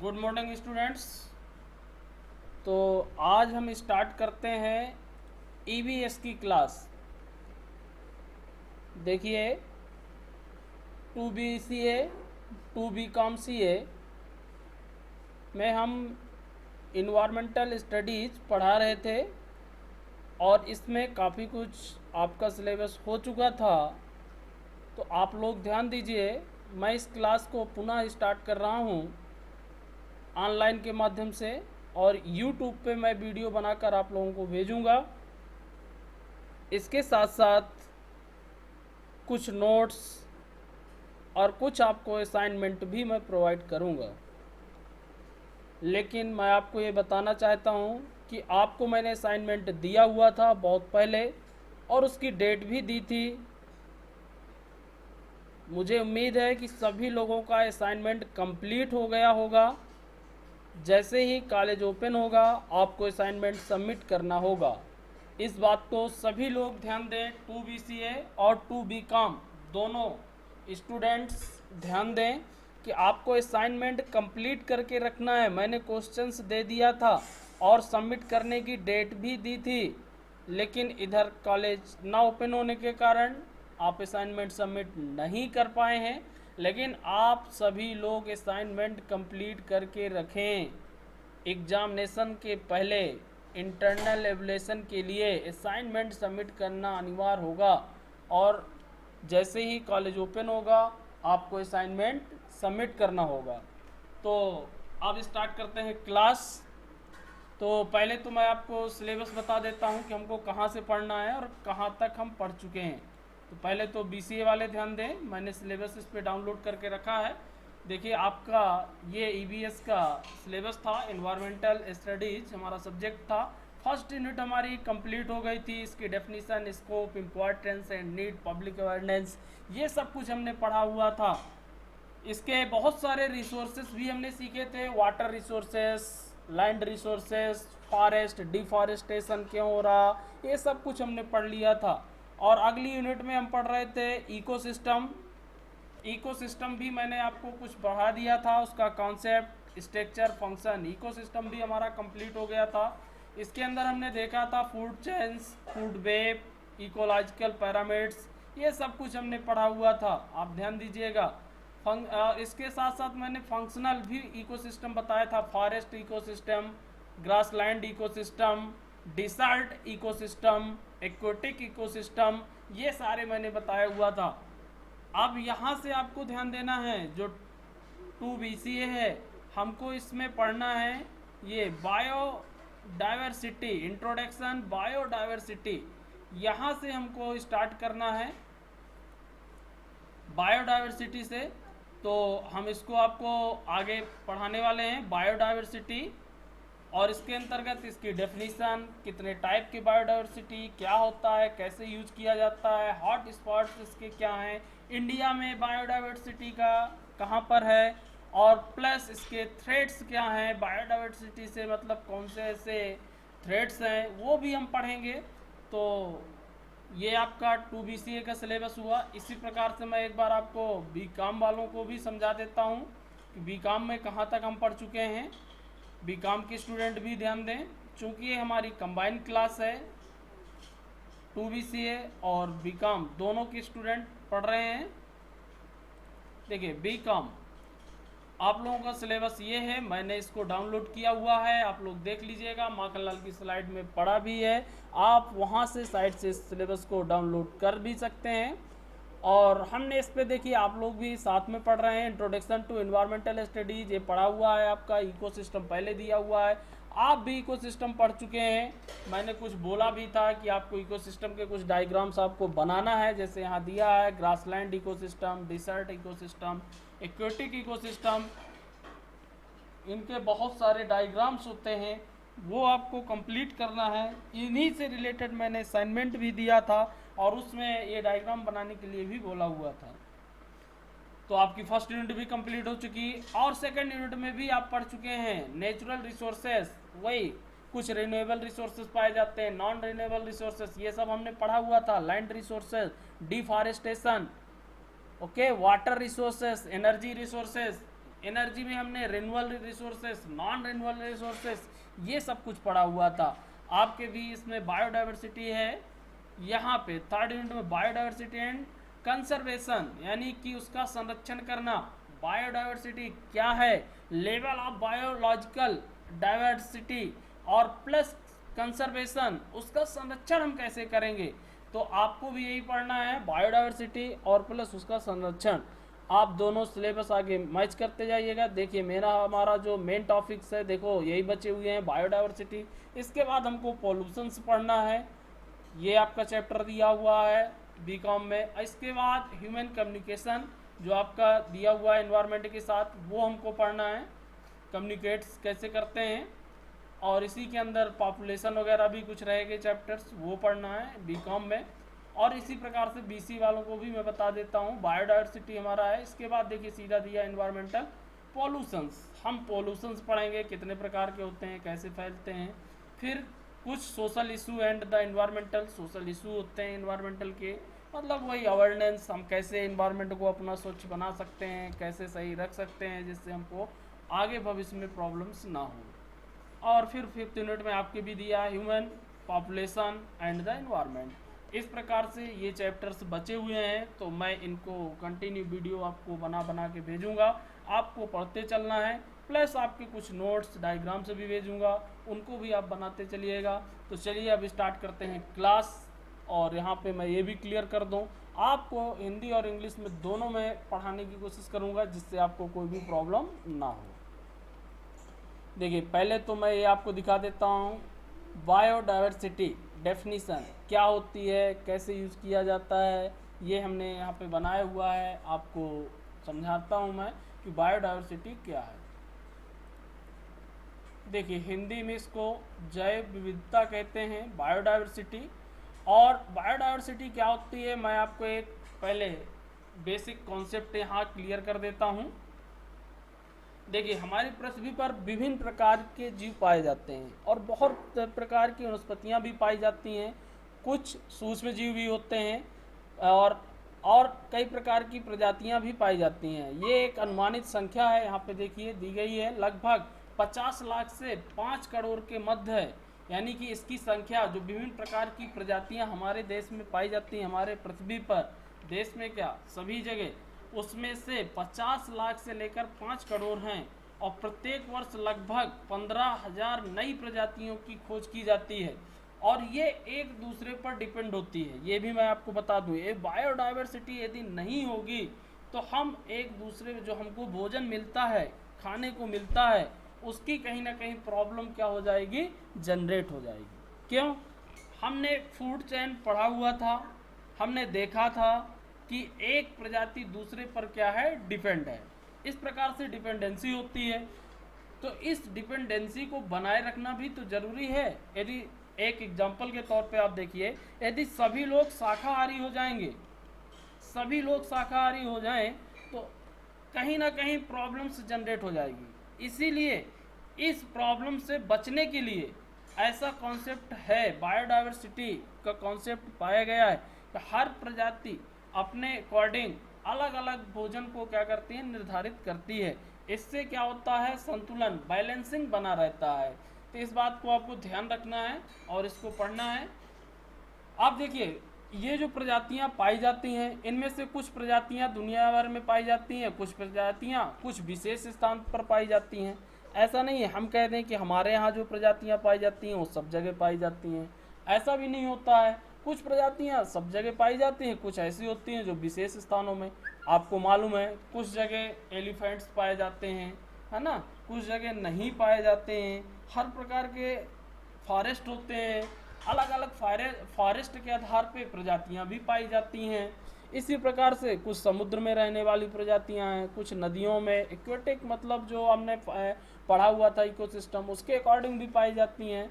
Good morning students. तो आज हम स्टार्ट करते हैं ईवीएस की क्लास। देखिए, 2 BCA 2 BCom में हम इन्वायरमेंटल स्टडीज़ पढ़ा रहे थे और इसमें काफ़ी कुछ आपका सिलेबस हो चुका था। तो आप लोग ध्यान दीजिए, मैं इस क्लास को पुनः स्टार्ट कर रहा हूँ ऑनलाइन के माध्यम से, और यूट्यूब पे मैं वीडियो बनाकर आप लोगों को भेजूंगा। इसके साथ साथ कुछ नोट्स और कुछ आपको असाइनमेंट भी मैं प्रोवाइड करूंगा। लेकिन मैं आपको ये बताना चाहता हूँ कि आपको मैंने असाइनमेंट दिया हुआ था बहुत पहले और उसकी डेट भी दी थी। मुझे उम्मीद है कि सभी लोगों का असाइनमेंट कंप्लीट हो गया होगा। जैसे ही कॉलेज ओपन होगा आपको असाइनमेंट सबमिट करना होगा। इस बात को सभी लोग ध्यान दें। 2 BCA और 2 BCom दोनों स्टूडेंट्स ध्यान दें कि आपको असाइनमेंट कंप्लीट करके रखना है। मैंने क्वेश्चंस दे दिया था और सबमिट करने की डेट भी दी थी, लेकिन इधर कॉलेज ना ओपन होने के कारण आप असाइनमेंट सबमिट नहीं कर पाए हैं। लेकिन आप सभी लोग असाइनमेंट कंप्लीट करके रखें। एग्जामिनेशन के पहले इंटरनल एवल्यूएशन के लिए असाइनमेंट सबमिट करना अनिवार्य होगा, और जैसे ही कॉलेज ओपन होगा आपको असाइनमेंट सबमिट करना होगा। तो अब स्टार्ट करते हैं क्लास। तो पहले तो मैं आपको सिलेबस बता देता हूं कि हमको कहां से पढ़ना है और कहां तक हम पढ़ चुके हैं। तो पहले तो BCA वाले ध्यान दें, मैंने सिलेबस इस पर डाउनलोड करके रखा है। देखिए, आपका ये EVS का सिलेबस था, इन्वायरमेंटल स्टडीज हमारा सब्जेक्ट था। फर्स्ट यूनिट हमारी कंप्लीट हो गई थी। इसकी definition, scope, importance and need, public awareness, ये सब कुछ हमने पढ़ा हुआ था। इसके बहुत सारे रिसोर्सेस भी हमने सीखे थे। Water resources, land resources, forest, deforestation क्यों हो रहा, ये सब कुछ हमने पढ़ लिया था। और अगली यूनिट में हम पढ़ रहे थे इकोसिस्टम। इकोसिस्टम भी मैंने आपको कुछ बढ़ा दिया था, उसका कॉन्सेप्ट, स्ट्रक्चर, फंक्शन। इकोसिस्टम भी हमारा कंप्लीट हो गया था। इसके अंदर हमने देखा था food chains, food web, ecological pyramids, ये सब कुछ हमने पढ़ा हुआ था। आप ध्यान दीजिएगा। इसके साथ साथ मैंने फंक्शनल भी इकोसिस्टम बताया था। Forest ecosystem, grassland ecosystem, dessert ecosystem, aquatic ecosystem, ये सारे मैंने बताया हुआ था। अब यहाँ से आपको ध्यान देना है, जो 2 BCA है, हमको इसमें पढ़ना है ये बायोडाइवर्सिटी, इंट्रोडक्शन बायोडाइवर्सिटी। यहाँ से हमको स्टार्ट करना है बायोडाइवर्सिटी से। तो हम इसको आपको आगे पढ़ाने वाले हैं, बायोडाइवर्सिटी। और इसके अंतर्गत इसकी डेफिनेशन, कितने टाइप की बायोडाइवर्सिटी, क्या होता है, कैसे यूज किया जाता है, हॉट स्पॉट्स इसके क्या हैं, इंडिया में बायोडाइवर्सिटी का कहाँ पर है, और प्लस इसके थ्रेट्स क्या हैं, बायोडाइवर्सिटी से मतलब कौन से ऐसे थ्रेट्स हैं, वो भी हम पढ़ेंगे। तो ये आपका 2 BCA का सिलेबस हुआ। इसी प्रकार से मैं एक बार आपको BCom वालों को भी समझा देता हूँ कि BCom में कहाँ तक हम पढ़ चुके हैं। BCom के स्टूडेंट भी ध्यान दें, चूँकि ये हमारी कंबाइन क्लास है। 2 BCA और BCom दोनों के स्टूडेंट पढ़ रहे हैं। देखिए, BCom आप लोगों का सिलेबस ये है, मैंने इसको डाउनलोड किया हुआ है, आप लोग देख लीजिएगा। माखनलाल की स्लाइड में पढ़ा भी है, आप वहाँ से साइट से सिलेबस को डाउनलोड कर भी सकते हैं। और हमने इस पे देखिए, आप लोग भी साथ में पढ़ रहे हैं। इंट्रोडक्शन टू एनवायरमेंटल स्टडीज ये पढ़ा हुआ है, आपका इकोसिस्टम पहले दिया हुआ है, आप भी इकोसिस्टम पढ़ चुके हैं। मैंने कुछ बोला भी था कि आपको इकोसिस्टम के कुछ डायग्राम्स आपको बनाना है, जैसे यहाँ दिया है grassland ecosystem, dessert ecosystem, aquatic ecosystem, इनके बहुत सारे डायग्राम्स होते हैं, वो आपको कंप्लीट करना है। इन्हीं से रिलेटेड मैंने असाइनमेंट भी दिया था और उसमें ये डायग्राम बनाने के लिए भी बोला हुआ था। तो आपकी फर्स्ट यूनिट भी कंप्लीट हो चुकी, और सेकंड यूनिट में भी आप पढ़ चुके हैं नेचुरल रिसोर्सेस। वही कुछ रिन्यूएबल रिसोर्सेज पाए जाते हैं, नॉन रिन्यूएबल रिसोर्सेज, ये सब हमने पढ़ा हुआ था। Land resources, deforestation, okay, water resources, energy resources, energy में हमने renewable resources, non renewable resources, ये सब कुछ पढ़ा हुआ था। आपके भी इसमें बायोडाइवर्सिटी है, यहाँ पे थर्ड यूनिट में बायोडाइवर्सिटी एंड कंजर्वेशन, यानी कि उसका संरक्षण करना। बायोडाइवर्सिटी क्या है, लेवल ऑफ बायोलॉजिकल डाइवर्सिटी, और प्लस कंजर्वेशन, उसका संरक्षण हम कैसे करेंगे। तो आपको भी यही पढ़ना है, बायोडाइवर्सिटी और प्लस उसका संरक्षण। आप दोनों सिलेबस आगे मैच करते जाइएगा। देखिए मेरा हमारा जो मेन टॉपिक्स है, देखो यही बचे हुए हैं, बायोडाइवर्सिटी। इसके बाद हमको पॉल्यूशंस पढ़ना है, ये आपका चैप्टर दिया हुआ है बीकॉम में। इसके बाद ह्यूमन कम्युनिकेशन जो आपका दिया हुआ है एनवायरनमेंट के साथ, वो हमको पढ़ना है, कम्युनिकेट्स कैसे करते हैं। और इसी के अंदर पॉपुलेशन वगैरह भी कुछ रहेंगे चैप्टर्स, वो पढ़ना है बीकॉम में। और इसी प्रकार से बीसी वालों को भी मैं बता देता हूँ, बायोडाइवर्सिटी हमारा है। इसके बाद देखिए सीधा दिया एनवायरमेंटल पॉल्यूशंस, हम पॉल्यूशंस पढ़ेंगे, कितने प्रकार के होते हैं, कैसे फैलते हैं। फिर कुछ social issue and the environmental, social issue होते हैं एनवायरमेंटल के, मतलब वही अवेयरनेस, हम कैसे एनवायरमेंट को अपना स्वच्छ बना सकते हैं, कैसे सही रख सकते हैं जिससे हमको आगे भविष्य में प्रॉब्लम्स ना हो। और फिर फिफ्थ यूनिट में आपके भी दिया human population and the environment. इस प्रकार से ये चैप्टर्स बचे हुए हैं, तो मैं इनको कंटिन्यू वीडियो आपको बना बना के भेजूँगा, आपको पढ़ते चलना है। प्लस आपके कुछ नोट्स डायग्राम से भी भेजूँगा, उनको भी आप बनाते चलिएगा। तो चलिए अब स्टार्ट करते हैं क्लास। और यहाँ पे मैं ये भी क्लियर कर दूँ, आपको हिंदी और इंग्लिश में दोनों में पढ़ाने की कोशिश करूँगा, जिससे आपको कोई भी प्रॉब्लम ना हो। देखिए पहले तो मैं ये आपको दिखा देता हूँ, बायोडाइवर्सिटी डेफिनीशन क्या होती है, कैसे यूज़ किया जाता है, ये हमने यहाँ पे बनाया हुआ है। आपको समझाता हूँ मैं कि बायोडाइवर्सिटी क्या है। देखिए हिंदी में इसको जैव विविधता कहते हैं, बायोडाइवर्सिटी। और बायोडाइवर्सिटी क्या होती है, मैं आपको एक पहले बेसिक कॉन्सेप्ट यहाँ क्लियर कर देता हूँ। देखिए हमारी पृथ्वी पर विभिन्न प्रकार के जीव पाए जाते हैं और बहुत प्रकार की वनस्पतियाँ भी पाई जाती हैं, कुछ सूक्ष्म जीव भी होते हैं, और कई प्रकार की प्रजातियाँ भी पाई जाती हैं। ये एक अनुमानित संख्या है, यहाँ पे देखिए दी गई है, लगभग 50 लाख से 5 करोड़ के मध्य है। यानी कि इसकी संख्या, जो विभिन्न प्रकार की प्रजातियाँ हमारे देश में पाई जाती हैं, हमारे पृथ्वी पर, देश में क्या सभी जगह, उसमें से 50 लाख से लेकर 5 करोड़ हैं। और प्रत्येक वर्ष लगभग 15,000 नई प्रजातियों की खोज की जाती है, और ये एक दूसरे पर डिपेंड होती है। ये भी मैं आपको बता दूं, ये बायोडाइवर्सिटी यदि नहीं होगी तो हम एक दूसरे में जो हमको भोजन मिलता है, खाने को मिलता है, उसकी कहीं ना कहीं प्रॉब्लम क्या हो जाएगी, जनरेट हो जाएगी। क्यों? हमने फूड चेन पढ़ा हुआ था, हमने देखा था कि एक प्रजाति दूसरे पर क्या है, डिपेंड है। इस प्रकार से डिपेंडेंसी होती है, तो इस डिपेंडेंसी को बनाए रखना भी तो जरूरी है। यदि एक एग्जांपल के तौर पे आप देखिए, यदि सभी लोग शाकाहारी हो जाएंगे, सभी लोग शाकाहारी हो जाएं, तो कहीं ना कहीं प्रॉब्लम्स जनरेट हो जाएगी। इसीलिए इस प्रॉब्लम से बचने के लिए ऐसा कॉन्सेप्ट है, बायोडाइवर्सिटी का कॉन्सेप्ट पाया गया है कि हर प्रजाति अपने अकॉर्डिंग अलग अलग भोजन को क्या करती है, निर्धारित करती है। इससे क्या होता है, संतुलन, बैलेंसिंग बना रहता है। तो इस बात को आपको ध्यान रखना है और इसको पढ़ना है। आप देखिए ये जो प्रजातियां पाई जाती हैं, इनमें से कुछ प्रजातियां दुनिया भर में पाई जाती हैं, कुछ प्रजातियां कुछ विशेष स्थान पर पाई जाती हैं। ऐसा नहीं है हम कह दें कि हमारे यहाँ जो प्रजातियां पाई जाती हैं वो सब जगह पाई जाती हैं, ऐसा भी नहीं होता है। कुछ प्रजातियां सब जगह पाई जाती हैं, कुछ ऐसी होती हैं जो विशेष स्थानों में। आपको मालूम है कुछ जगह एलिफेंट्स पाए जाते हैं, है ना, कुछ जगह नहीं पाए जाते हैं। हर प्रकार के फॉरेस्ट होते हैं, अलग अलग फॉरेस्ट के आधार पे प्रजातियां भी पाई जाती हैं। इसी प्रकार से कुछ समुद्र में रहने वाली प्रजातियां हैं, कुछ नदियों में, एक्वेटिक मतलब जो हमने पढ़ा हुआ था इकोसिस्टम, उसके अकॉर्डिंग भी पाई जाती हैं।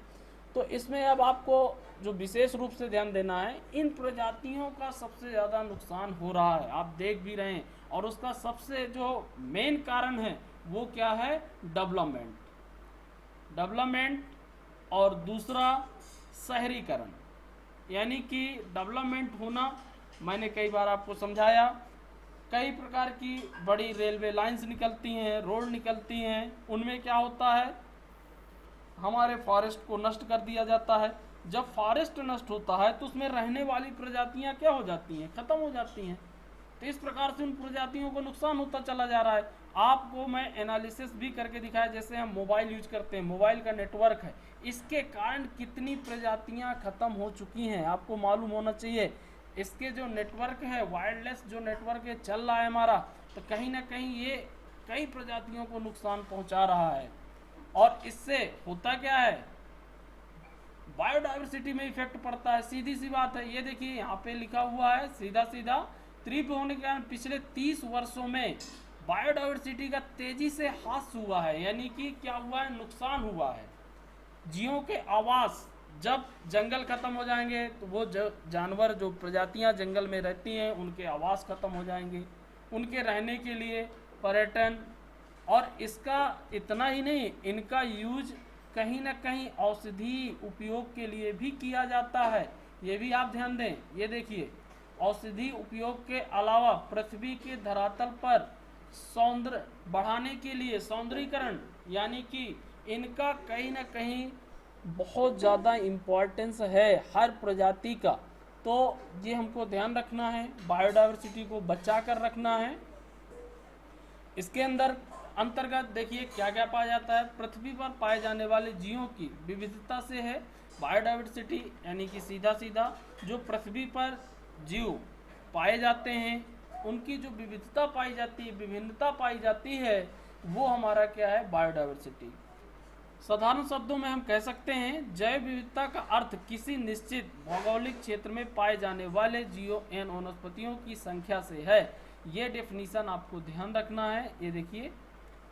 तो इसमें अब आपको जो विशेष रूप से ध्यान देना है, इन प्रजातियों का सबसे ज़्यादा नुकसान हो रहा है, आप देख भी रहे हैं। और उसका सबसे जो मेन कारण है वो क्या है, डेवलपमेंट और दूसरा शहरीकरण। यानी कि डेवलपमेंट होना, मैंने कई बार आपको समझाया कई प्रकार की बड़ी रेलवे लाइंस निकलती हैं, रोड निकलती हैं, उनमें क्या होता है, हमारे फॉरेस्ट को नष्ट कर दिया जाता है। जब फॉरेस्ट नष्ट होता है तो उसमें रहने वाली प्रजातियां क्या हो जाती हैं, खत्म हो जाती हैं। तो इस प्रकार से उन प्रजातियों को नुकसान होता चला जा रहा है। आपको मैं एनालिसिस भी करके दिखाया, जैसे हम मोबाइल यूज करते हैं, मोबाइल का नेटवर्क है, इसके कारण कितनी प्रजातियां खत्म हो चुकी हैं, आपको मालूम होना चाहिए। इसके जो नेटवर्क है, वायरलेस जो नेटवर्क है चल रहा है हमारा, तो कहीं ना कहीं ये कई प्रजातियों को नुकसान पहुंचा रहा है। और इससे होता क्या है, बायोडाइवर्सिटी में इफेक्ट पड़ता है, सीधी सी बात है। ये देखिए यहाँ पे लिखा हुआ है सीधा सीधा, तीव्र होने के कारण पिछले 30 वर्षों में बायोडाइवर्सिटी का तेजी से ह्रास हुआ है। यानी कि क्या हुआ है, नुकसान हुआ है। जीवों के आवास, जब जंगल खत्म हो जाएंगे तो वो जानवर जो प्रजातियां जंगल में रहती हैं उनके आवास खत्म हो जाएंगे, उनके रहने के लिए पर्यटन, और इसका इतना ही नहीं, इनका यूज कहीं ना कहीं औषधि उपयोग के लिए भी किया जाता है। ये भी आप ध्यान दें। ये देखिए, औषधि उपयोग के अलावा पृथ्वी के धरातल पर सौंदर्य बढ़ाने के लिए, सौंदर्यीकरण, यानी कि इनका कहीं ना कहीं बहुत ज़्यादा इम्पोर्टेंस है हर प्रजाति का। तो ये हमको ध्यान रखना है, बायोडाइवर्सिटी को बचा कर रखना है। इसके अंतर्गत देखिए क्या क्या पाया जाता है। पृथ्वी पर पाए जाने वाले जीवों की विविधता से है बायोडाइवर्सिटी, यानी कि सीधा सीधा जो पृथ्वी पर जीव पाए जाते हैं उनकी जो विविधता पाई जाती है, विभिन्नता पाई जाती है, वो हमारा क्या है, बायोडाइवर्सिटी। साधारण शब्दों में हम कह सकते हैं जैव विविधता का अर्थ किसी निश्चित भौगोलिक क्षेत्र में पाए जाने वाले जीवों एवं वनस्पतियों की संख्या से है। ये डेफिनीशन आपको ध्यान रखना है। ये देखिए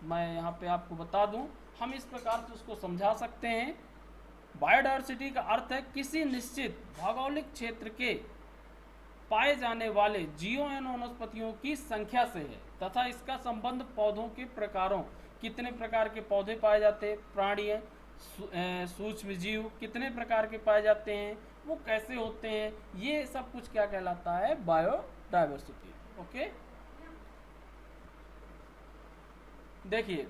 मैं यहाँ पे आपको बता दूं, हम इस प्रकार से उसको समझा सकते हैं। बायोडाइवर्सिटी का अर्थ है किसी निश्चित भौगोलिक क्षेत्र के पाए जाने वाले जीवों एवं वनस्पतियों की संख्या से है तथा इसका संबंध पौधों के प्रकारों, कितने प्रकार के पौधे पाए जाते हैं, प्राणी सूक्ष्म जीव कितने प्रकार के पाए जाते हैं, वो कैसे होते हैं, ये सब कुछ क्या कहलाता है, बायोडाइवर्सिटी। ओके, देखिए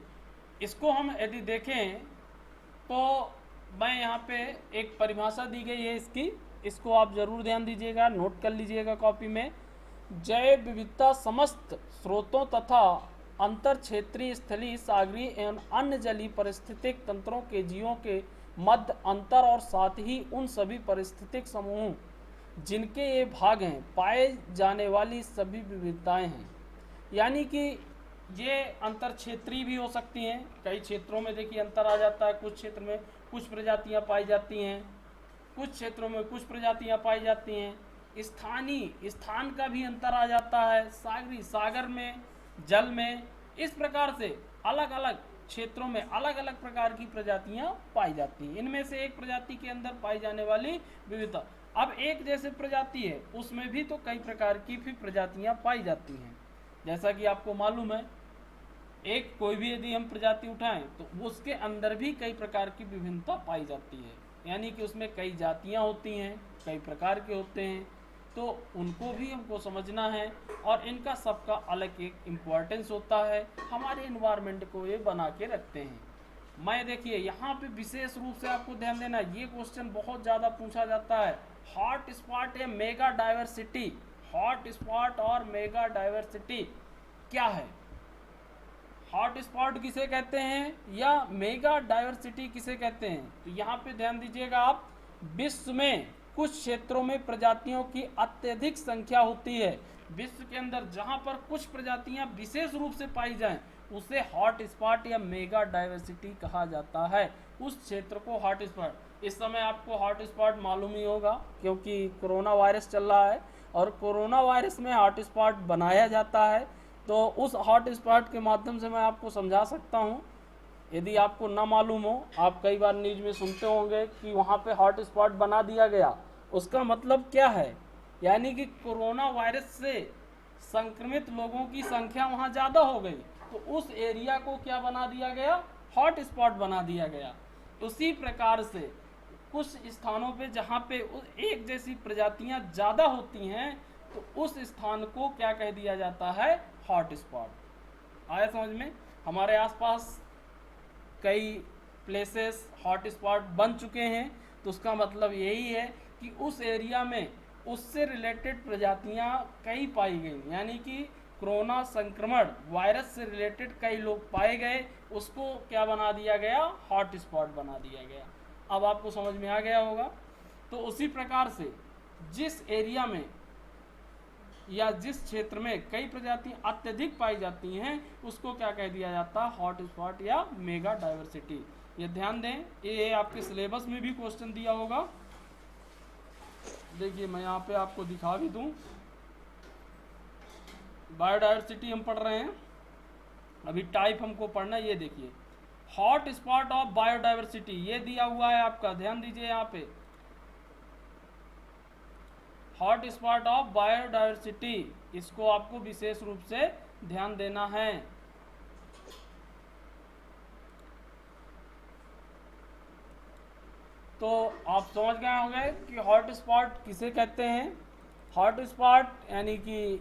इसको हम यदि देखें तो मैं यहाँ पे एक परिभाषा दी गई है इसकी, इसको आप जरूर ध्यान दीजिएगा, नोट कर लीजिएगा कॉपी में। जैव विविधता समस्त स्रोतों तथा अंतर क्षेत्रीय, स्थलीय, सागरीय एवं अन्य जलीय पारिस्थितिक तंत्रों के जीवों के मध्य अंतर और साथ ही उन सभी पारिस्थितिक समूहों जिनके ये भाग हैं पाए जाने वाली सभी विविधताएं हैं। यानी कि ये अंतर क्षेत्रीय भी हो सकती हैं, कई क्षेत्रों में देखिए अंतर आ जाता है, कुछ क्षेत्र में कुछ प्रजातियां पाई जाती हैं, कुछ क्षेत्रों में कुछ प्रजातियां पाई जाती हैं। स्थानीय, स्थान का भी अंतर आ जाता है, सागरी, सागर में, जल में, इस प्रकार से अलग अलग क्षेत्रों में अलग अलग प्रकार की प्रजातियां पाई जाती हैं। इनमें से एक प्रजाति के अंदर पाई जाने वाली विविधता, अब एक जैसे प्रजाति है उसमें भी तो कई प्रकार की भी प्रजातियां पाई जाती हैं। जैसा कि आपको मालूम है, एक कोई भी यदि हम प्रजाति उठाएं तो उसके अंदर भी कई प्रकार की विभिन्नता पाई जाती है, यानी कि उसमें कई जातियां होती हैं, कई प्रकार के होते हैं, तो उनको भी हमको समझना है। और इनका सबका अलग एक इम्पोर्टेंस होता है, हमारे इन्वायरमेंट को ये बना के रखते हैं। मैं देखिए यहाँ पे विशेष रूप से आपको ध्यान देना, ये क्वेश्चन बहुत ज़्यादा पूछा जाता है, हॉट स्पॉट या मेगा डाइवर्सिटी, हॉट स्पॉट और मेगा डाइवर्सिटी क्या है, हॉट स्पॉट किसे कहते हैं या मेगा डाइवर्सिटी किसे कहते हैं। तो यहाँ पे ध्यान दीजिएगा आप, विश्व में कुछ क्षेत्रों में प्रजातियों की अत्यधिक संख्या होती है, विश्व के अंदर जहाँ पर कुछ प्रजातियाँ विशेष रूप से पाई जाएं उसे हॉट स्पॉट या मेगा डाइवर्सिटी कहा जाता है, उस क्षेत्र को हॉट स्पॉट। इस समय आपको हॉट स्पॉट मालूम ही होगा क्योंकि कोरोना वायरस चल रहा है और कोरोना वायरस में हॉट स्पॉट बनाया जाता है, तो उस हॉट स्पॉट के माध्यम से मैं आपको समझा सकता हूँ। यदि आपको ना मालूम हो, आप कई बार न्यूज में सुनते होंगे कि वहाँ पे हॉट स्पॉट बना दिया गया, उसका मतलब क्या है, यानी कि कोरोना वायरस से संक्रमित लोगों की संख्या वहाँ ज़्यादा हो गई, तो उस एरिया को क्या बना दिया गया, हॉट स्पॉट बना दिया गया। उसी प्रकार से कुछ स्थानों पे जहाँ पे एक जैसी प्रजातियाँ ज़्यादा होती हैं तो उस स्थान को क्या कह दिया जाता है, हॉट स्पॉट। आया समझ में। हमारे आसपास कई प्लेसेस हॉट स्पॉट बन चुके हैं, तो उसका मतलब यही है कि उस एरिया में उससे रिलेटेड प्रजातियां कई पाई गई, यानी कि कोरोना संक्रमण वायरस से रिलेटेड कई लोग पाए गए, उसको क्या बना दिया गया, हॉट स्पॉट बना दिया गया। अब आपको समझ में आ गया होगा। तो उसी प्रकार से जिस एरिया में या जिस क्षेत्र में कई प्रजातियां अत्यधिक पाई जाती हैं, उसको क्या कह दिया जाता है, हॉट स्पॉट या मेगा डाइवर्सिटी। ये ध्यान दें, ये आपके सिलेबस में भी क्वेश्चन दिया होगा। देखिए मैं यहाँ पे आपको दिखा भी दूं, बायोडाइवर्सिटी हम पढ़ रहे हैं, अभी टाइप हमको पढ़ना है। ये देखिए हॉट स्पॉट ऑफ बायोडाइवर्सिटी, ये दिया हुआ है आपका, ध्यान दीजिए यहाँ पे, हॉट स्पॉट ऑफ बायोडाइवर्सिटी, इसको आपको विशेष रूप से ध्यान देना है। तो आप समझ गए होंगे कि हॉट स्पॉट किसे कहते हैं। हॉट स्पॉट यानी कि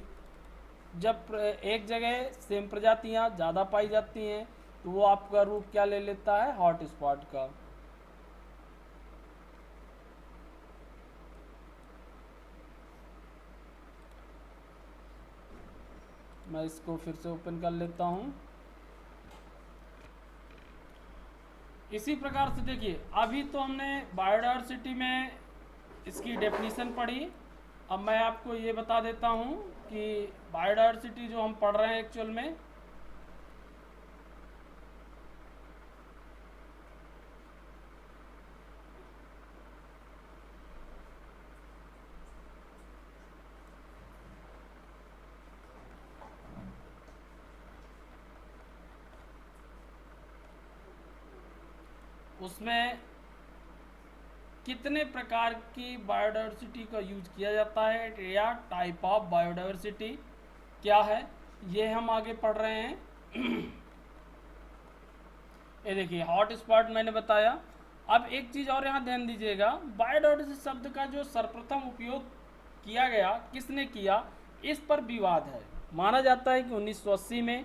जब एक जगह सेम प्रजातियां ज़्यादा पाई जाती हैं, तो वो आपका रूप क्या ले लेता है, हॉट स्पॉट का। मैं इसको फिर से ओपन कर लेता हूं। इसी प्रकार से देखिए, अभी तो हमने बायोडाइवर्सिटी में इसकी डेफिनेशन पढ़ी। अब मैं आपको ये बता देता हूं कि बायोडाइवर्सिटी जो हम पढ़ रहे हैं एक्चुअल में, उसमें कितने प्रकार की बायोडाइवर्सिटी का यूज किया जाता है या टाइप ऑफ बायोडाइवर्सिटी क्या है, ये हम आगे पढ़ रहे हैं। ये देखिए हॉट स्पॉट मैंने बताया। अब एक चीज़ और यहाँ ध्यान दीजिएगा, बायोडाइवर्सिटी शब्द का जो सर्वप्रथम उपयोग किया गया, किसने किया, इस पर विवाद है। माना जाता है कि 1980 में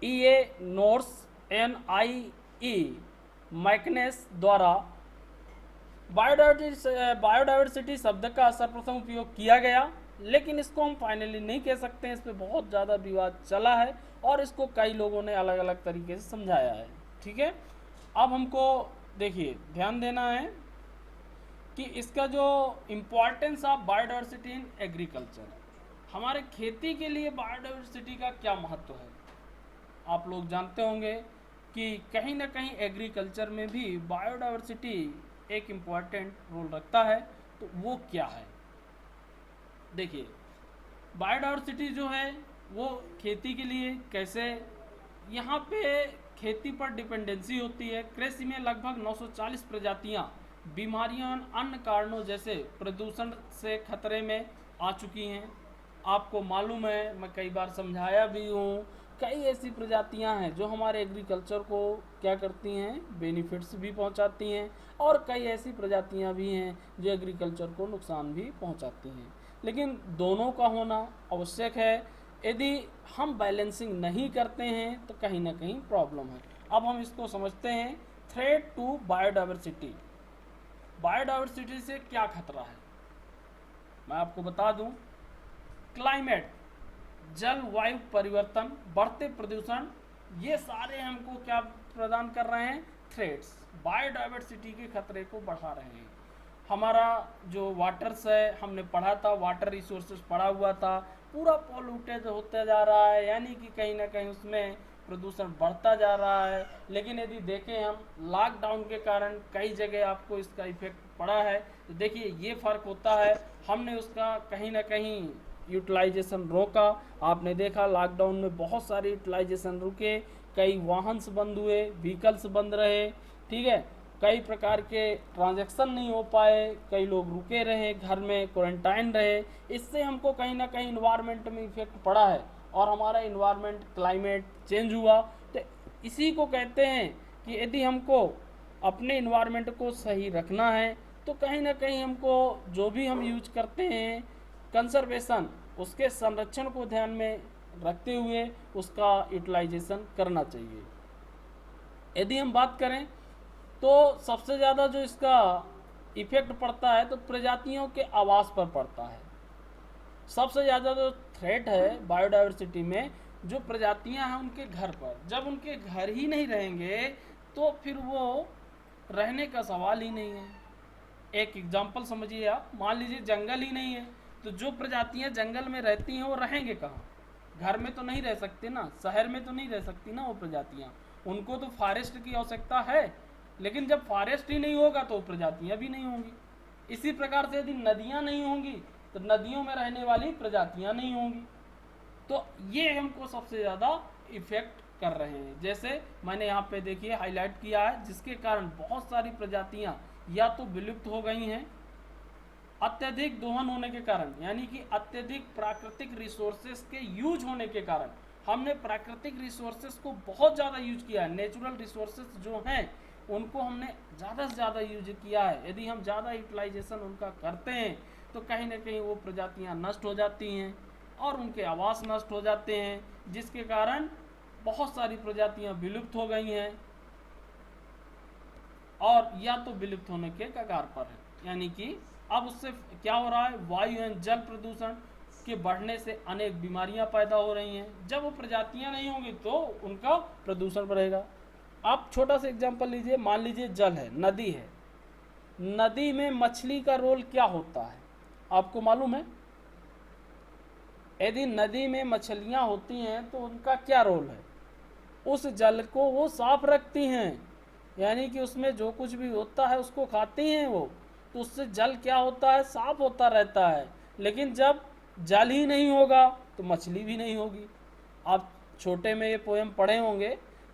E.A. नोर्स NIE मैकनेस द्वारा बायोडाइवर्सिटी शब्द का सर्वप्रथम उपयोग किया गया, लेकिन इसको हम फाइनली नहीं कह सकते हैं। इस पर बहुत ज़्यादा विवाद चला है और इसको कई लोगों ने अलग अलग तरीके से समझाया है। ठीक है, अब हमको देखिए ध्यान देना है कि इसका जो importance of biodiversity in agriculture, हमारे खेती के लिए बायोडाइवर्सिटी का क्या महत्व है। आप लोग जानते होंगे कि कहीं ना कहीं एग्रीकल्चर में भी बायोडाइवर्सिटी एक इम्पॉर्टेंट रोल रखता है। तो वो क्या है, देखिए बायोडाइवर्सिटी जो है वो खेती के लिए कैसे, यहाँ पे खेती पर डिपेंडेंसी होती है। कृषि में लगभग 940 प्रजातियाँ बीमारियों और अन्य कारणों जैसे प्रदूषण से खतरे में आ चुकी हैं। आपको मालूम है, मैं कई बार समझाया भी हूँ, कई ऐसी प्रजातियां हैं जो हमारे एग्रीकल्चर को क्या करती हैं, बेनिफिट्स भी पहुंचाती हैं, और कई ऐसी प्रजातियां भी हैं जो एग्रीकल्चर को नुकसान भी पहुंचाती हैं। लेकिन दोनों का होना आवश्यक है। यदि हम बैलेंसिंग नहीं करते हैं तो कहीं ना कहीं प्रॉब्लम है। अब हम इसको समझते हैं, थ्रेट टू बायोडाइवर्सिटी। बायोडाइवर्सिटी से क्या खतरा है, मैं आपको बता दूं, क्लाइमेट, जलवायु परिवर्तन, बढ़ते प्रदूषण, ये सारे हमको क्या प्रदान कर रहे हैं, थ्रेट्स, बायोडाइवर्सिटी के खतरे को बढ़ा रहे हैं। हमारा जो वाटर्स है, हमने पढ़ा था, वाटर रिसोर्सेज पढ़ा हुआ था, पूरा पॉल्यूटेड होता जा रहा है, यानी कि कहीं ना कहीं उसमें प्रदूषण बढ़ता जा रहा है। लेकिन यदि देखें हम, लॉकडाउन के कारण कई जगह आपको इसका इफेक्ट पड़ा है, तो देखिए ये फ़र्क होता है। हमने उसका कहीं ना कहीं यूटिलाइजेशन रोका। आपने देखा लॉकडाउन में बहुत सारे यूटिलाइजेशन रुके, कई वाहन बंद हुए, व्हीकल्स बंद रहे, ठीक है, कई प्रकार के ट्रांजैक्शन नहीं हो पाए, कई लोग रुके रहे, घर में क्वारंटाइन रहे। इससे हमको कहीं ना कहीं इन्वायरमेंट में इफेक्ट पड़ा है और हमारा इन्वायरमेंट, क्लाइमेट चेंज हुआ। तो इसी को कहते हैं कि यदि हमको अपने इन्वायरमेंट को सही रखना है तो कहीं ना कहीं हमको जो भी हम यूज करते हैं, कंजर्वेशन, उसके संरक्षण को ध्यान में रखते हुए उसका यूटिलाइजेशन करना चाहिए। यदि हम बात करें तो सबसे ज़्यादा जो इसका इफेक्ट पड़ता है तो प्रजातियों के आवास पर पड़ता है। सबसे ज़्यादा जो थ्रेट है बायोडायवर्सिटी में, जो प्रजातियां हैं उनके घर पर। जब उनके घर ही नहीं रहेंगे तो फिर वो रहने का सवाल ही नहीं है। एक एग्जांपल समझिए आप, मान लीजिए जंगल ही नहीं है, तो जो प्रजातियां जंगल में रहती हैं वो रहेंगे कहाँ? घर में तो नहीं रह सकते ना, शहर में तो नहीं रह सकती ना वो प्रजातियां। उनको तो फॉरेस्ट की आवश्यकता है, लेकिन जब फॉरेस्ट ही नहीं होगा तो प्रजातियां भी नहीं होंगी। इसी प्रकार से यदि नदियां नहीं होंगी तो नदियों में रहने वाली प्रजातियां नहीं होंगी। तो ये हमको सबसे ज़्यादा इफेक्ट कर रहे हैं। जैसे मैंने यहाँ पे देखिए हाईलाइट किया है, जिसके कारण बहुत सारी प्रजातियां या तो विलुप्त हो गई हैं अत्यधिक दोहन होने के कारण, यानी कि अत्यधिक प्राकृतिक रिसोर्सेस के यूज होने के कारण। हमने प्राकृतिक रिसोर्सेस को बहुत ज़्यादा यूज किया है। नेचुरल रिसोर्सेस जो हैं उनको हमने ज़्यादा से ज़्यादा यूज किया है। यदि हम ज़्यादा यूटिलाइजेशन उनका करते हैं तो कहीं ना कहीं वो प्रजातियां नष्ट हो जाती हैं और उनके आवास नष्ट हो जाते हैं, जिसके कारण बहुत सारी प्रजातियां विलुप्त हो गई हैं और या तो विलुप्त होने के कगार पर है। यानी कि अब उससे क्या हो रहा है, वायु एवं जल प्रदूषण के बढ़ने से अनेक बीमारियां पैदा हो रही हैं। जब वो प्रजातियां नहीं होंगी तो उनका प्रदूषण बढ़ेगा। आप छोटा सा एग्जांपल लीजिए, मान लीजिए जल है, नदी है, नदी में मछली का रोल क्या होता है आपको मालूम है? यदि नदी में मछलियां होती हैं तो उनका क्या रोल है? उस जल को वो साफ रखती हैं, यानी कि उसमें जो कुछ भी होता है उसको खाती हैं वो, तो उससे जल क्या होता है, साफ होता रहता है। लेकिन जब जल ही नहीं होगा तो मछली भी नहीं होगी। आप छोटे में ये पोएम पढ़े होंगे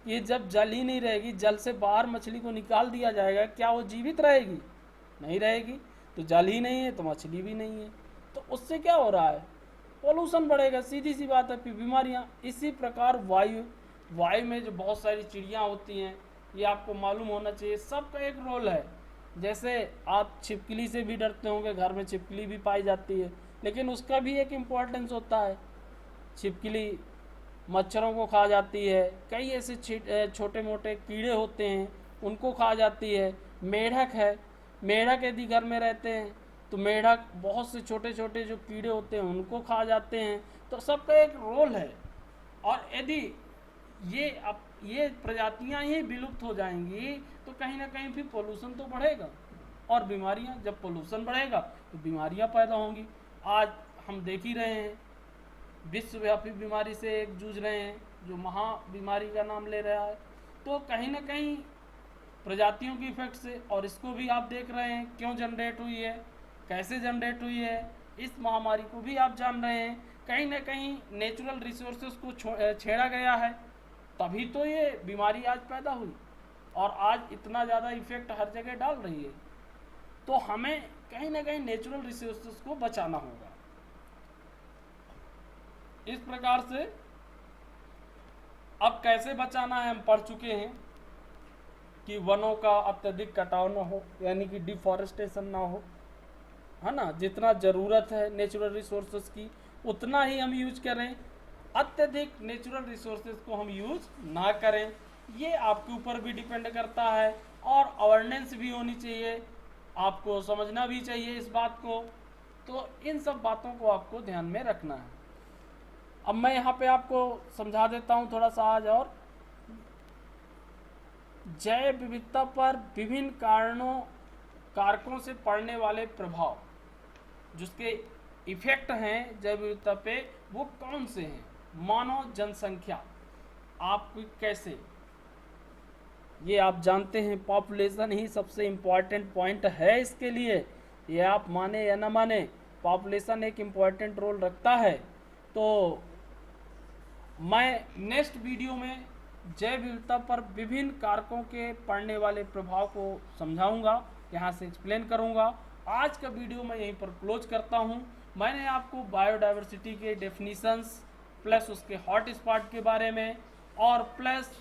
कि जब जल ही नहीं रहेगी, जल से बाहर मछली को निकाल दिया जाएगा, क्या वो जीवित रहेगी? नहीं रहेगी। तो जल ही नहीं है तो मछली भी नहीं है, तो उससे क्या हो रहा है, पोल्यूशन बढ़ेगा, सीधी सी बात है, फिर बीमारियाँ। इसी प्रकार वायु में जो बहुत सारी चिड़ियाँ होती हैं, ये आपको मालूम होना चाहिए, सबका एक रोल है। जैसे आप छिपकली से भी डरते होंगे, घर में छिपकली भी पाई जाती है, लेकिन उसका भी एक इम्पोर्टेंस होता है। छिपकली मच्छरों को खा जाती है, कई ऐसे छोटे मोटे कीड़े होते हैं उनको खा जाती है। मेढक है, मेढक यदि घर में रहते हैं तो मेढक बहुत से छोटे छोटे जो कीड़े होते हैं उनको खा जाते हैं। तो सबका एक रोल है। और यदि ये प्रजातियां ही विलुप्त हो जाएंगी तो कहीं ना कहीं फिर पोल्यूशन तो बढ़ेगा, और बीमारियां, जब पोल्यूशन बढ़ेगा तो बीमारियां पैदा होंगी। आज हम देख ही रहे हैं, विश्वव्यापी बीमारी से एक जूझ रहे हैं जो महा बीमारी का नाम ले रहा है। तो कहीं ना कहीं प्रजातियों की इफेक्ट से, और इसको भी आप देख रहे हैं क्यों जनरेट हुई है, कैसे जनरेट हुई है, इस महामारी को भी आप जान रहे हैं। कहीं ना कहीं नेचुरल रिसोर्सेज को छेड़ा गया है, तभी तो ये बीमारी आज पैदा हुई और आज इतना ज़्यादा इफेक्ट हर जगह डाल रही है। तो हमें कहीं ना कहीं नेचुरल रिसोर्सेज को बचाना होगा। इस प्रकार से अब कैसे बचाना है हम पढ़ चुके हैं कि वनों का अत्यधिक कटाव ना हो, यानी कि डिफॉरेस्टेशन ना हो, है ना। जितना ज़रूरत है नेचुरल रिसोर्सेज की उतना ही हम यूज करें, अत्यधिक नेचुरल रिसोर्सेज को हम यूज ना करें। ये आपके ऊपर भी डिपेंड करता है, और अवेयरनेस भी होनी चाहिए, आपको समझना भी चाहिए इस बात को। तो इन सब बातों को आपको ध्यान में रखना है। अब मैं यहाँ पे आपको समझा देता हूँ थोड़ा सा आज और। जैव विविधता पर विभिन्न कारकों से पड़ने वाले प्रभाव, जिसके इफेक्ट हैं जैव विविधता पे, वो कौन से हैं? मानव जनसंख्या आप कैसे, ये आप जानते हैं, पॉपुलेशन ही सबसे इम्पॉर्टेंट पॉइंट है इसके लिए। ये आप माने या ना माने, पॉपुलेशन एक इम्पॉर्टेंट रोल रखता है। तो मैं नेक्स्ट वीडियो में जैव विविधता पर विभिन्न कारकों के पड़ने वाले प्रभाव को समझाऊंगा, यहाँ से एक्सप्लेन करूंगा। आज का वीडियो मैं यहीं पर क्लोज करता हूं। मैंने आपको बायोडायवर्सिटी के डेफिनीशंस प्लस उसके हॉट स्पॉट के बारे में और प्लस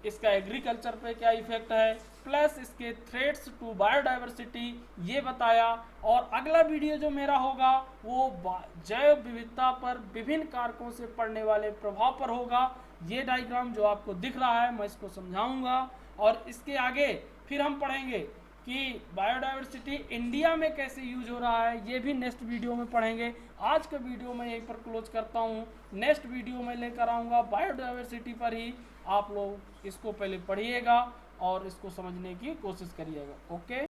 इसका एग्रीकल्चर पे क्या इफेक्ट है, प्लस इसके थ्रेट्स टू बायोडाइवर्सिटी ये बताया। और अगला वीडियो जो मेरा होगा वो जैव विविधता पर विभिन्न कारकों से पड़ने वाले प्रभाव पर होगा। ये डायग्राम जो आपको दिख रहा है मैं इसको समझाऊंगा, और इसके आगे फिर हम पढ़ेंगे कि बायोडाइवर्सिटी इंडिया में कैसे यूज हो रहा है, ये भी नेक्स्ट वीडियो में पढ़ेंगे। आज का वीडियो मैं यहीं पर क्लोज करता हूँ। नेक्स्ट वीडियो में लेकर आऊँगा बायोडाइवर्सिटी पर ही। आप लोग इसको पहले पढ़िएगा और इसको समझने की कोशिश करिएगा। ओके।